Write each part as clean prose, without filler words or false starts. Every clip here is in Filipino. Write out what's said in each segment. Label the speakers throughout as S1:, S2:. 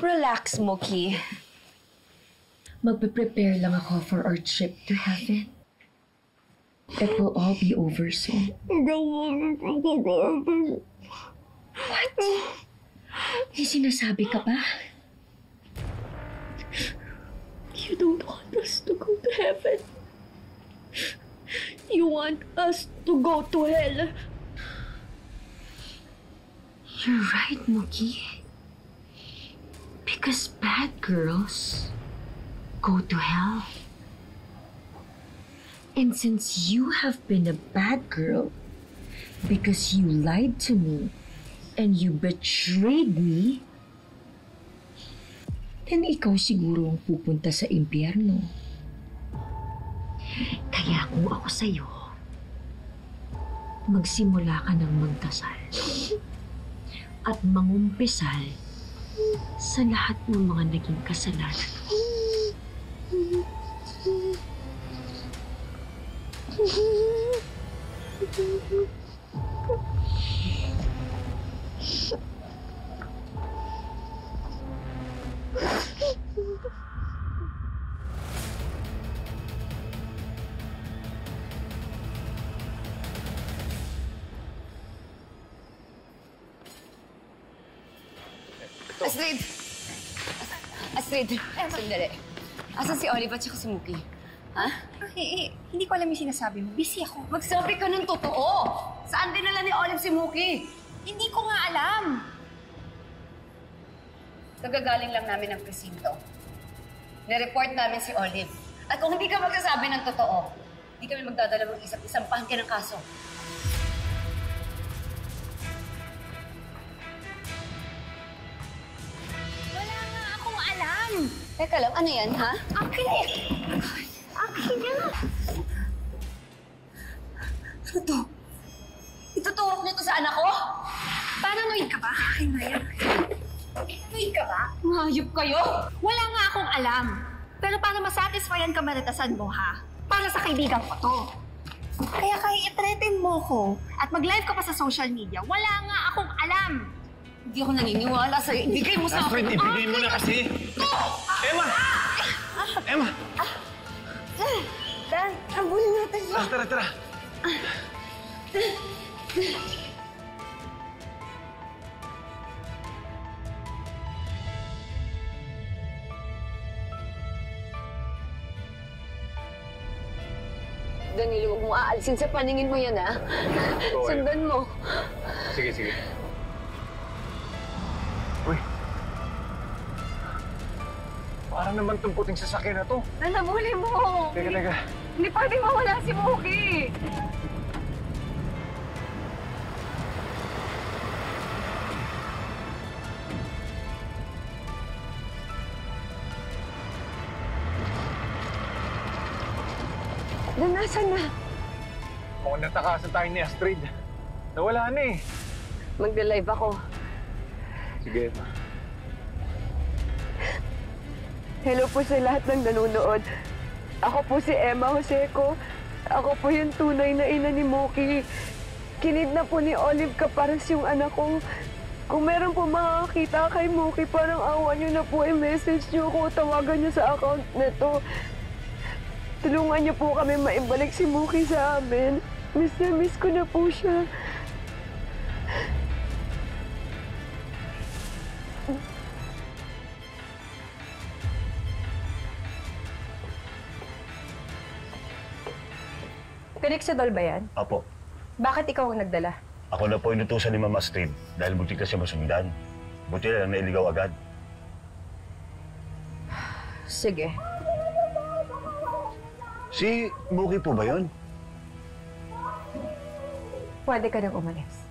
S1: Relax, Mookie.
S2: Magpe-prepare lang ako for our trip to heaven. It will all be over soon. What? May sinasabi ka ba?
S3: You don't want us to go to heaven. You want us to go to hell.
S2: You're right, Mookie. Because bad girls go to hell. And since you have been a bad girl because you lied to me and you betrayed me, then ikaw siguro ang pupunta sa impyerno. Kaya kung ako sa'yo, magsimula ka ng magdasal at mangumpisal sa lahat ng mga naging kasalanan.
S1: Astrid! Astrid, sandali. Asan si Olive at saka si Mookie? Ha?
S4: Hindi ko alam yung sinasabi mo. Busy ako.
S1: Magsabi ka ng totoo! Saan dinala ni Olive si Mookie?
S4: Hindi ko nga alam.
S1: Kagagaling lang namin ng presinto. Nireport namin si Olive. At kung hindi ka magsasabi ng totoo, hindi kami magdadala ng isampahan ka ng kaso.
S4: Wala nga akong alam.
S1: Teka lang, ano yan, ha?
S4: Akin yan.
S1: Ano to? Ituturok niyo to sa anak ko?
S4: Paranoid ka ba? Akin na yan. Paranoid ka ba?
S1: Mahayop kayo!
S4: Wala nga akong alam. Pero para masatisfy ang kamaratasan mo, ha? Para sa kaibigan ko to. Kaya i-threaten mo ko at mag-live ka pa sa social media, wala nga akong alam.
S1: Hindi ako naniniwala sa'yo. Ibigay mo sa akin.
S5: Astrid, ibigay mo na kasi! Emma! Emma!
S1: Dan, ambulin natin siya.
S5: Tara!
S1: Danilo, huwag mo aalisin sa paningin mo yan, ha? Sundan mo.
S5: Sige. Uy! Parang naman itong puting sasakyan na to.
S4: Nanabuli mo.
S5: Teka.
S4: Hindi pwedeng mawala si Mookie.
S1: Nasaan na?
S5: Mukhang natakasan tayo ni Astrid. Nawala na eh.
S1: Magda-live ako.
S5: Sige, Emma.
S6: Hello po sa lahat ng nanonood. Ako po si Emma Joseco. Ako po yung tunay na ina ni Mookie. Kinidnap po ni Olive Caparas yung anak ko. Kung meron po makakakita kay Mookie, parang awa niyo na po i-message niyo ko. Tawagan niyo sa account nito. Tulungan niyo po kami maibalik si Mookie sa amin. Miss na miss ko na po siya.
S7: Pinexidol ba yan?
S5: Apo,
S7: Bakit ikaw ang nagdala?
S5: ako na po inutusan ni Mama Astrid dahil buti kasi masundan. Buti na lang nailigaw agad.
S7: Sige.
S5: Si Mookie po ba yun?
S7: Pwede ka nang umalis.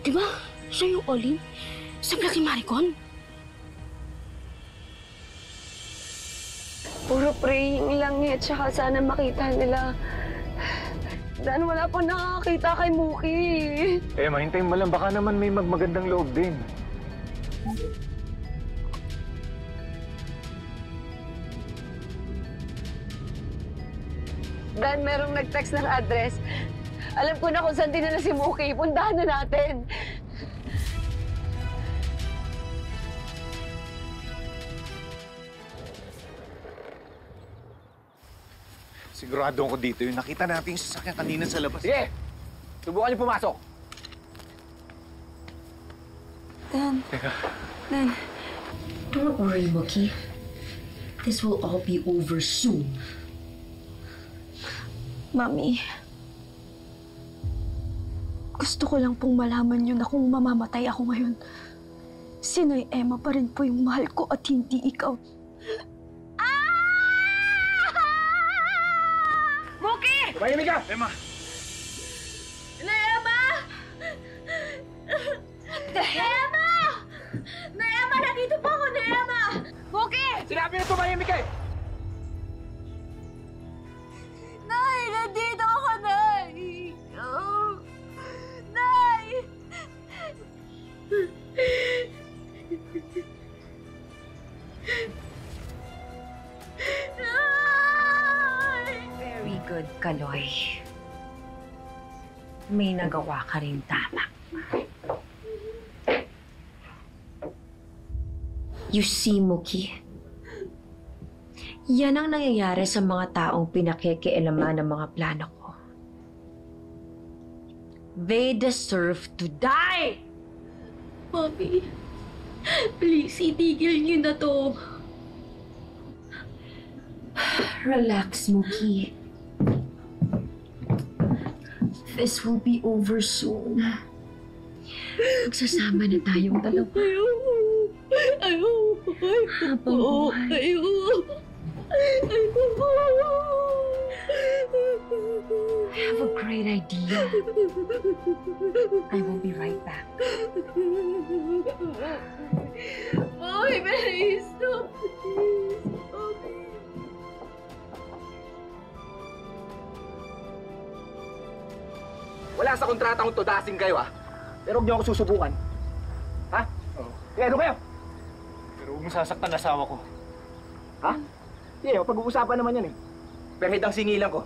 S3: Diba? Siya yung Olin? Sa Blacky Maricon?
S6: Puro praying lang eh. Tsaka sana makita nila. Dan, wala pa nakakita kay Mookie.
S8: Emma, hintayin mo lang. Baka naman may magmagandang loob din.
S6: Dan, merong nag-text ng address. Alam ko na kung saan dinala si Mookie. Puntahan na natin.
S8: Sigurado ako dito yung nakita natin yung sasakyan kanina sa labas.
S9: Sige! Subukan niyo pumasok.
S3: Dan.
S8: Teka.
S3: Dan.
S2: Don't worry, Mookie. This will all be over soon.
S3: Mami. Gusto ko lang pong malaman yun na kung mamamatay ako ngayon. Si Nay Emma pa rin po yung mahal ko at hindi ikaw.
S9: Tumahimik ka!
S8: Emma!
S4: Naema! Naema! Naema! Nandito po ako, Naema! Mookie!
S9: Sinabi na tumahimik ka eh!
S4: Nay! Nandito ako, Nay! Nay!
S2: Very good, Kaloy. May nagawa ka rin tama. You see, Mookie, yan ang nangyayari sa mga taong pinakikialaman ng mga plano ko. They deserve to die!
S3: Mami, please, itigil niyo na to.
S2: Relax, Mookie. This will be over soon. Magsasama na tayong dalawa. Habang buhay. I have a great idea. I will be right back.
S4: Mommy, please! Stop, please! Mommy!
S9: Wala sa kontratang tudasin kayo ah. Pero huwag niyo ako susubukan. Ha?
S8: Oo.
S9: Kaya ano kayo?
S8: Pero huwag mo sasaktan asawa ko.
S9: Ha? Sige, pag-uusapan naman yan eh. Pero hidang singilan ko.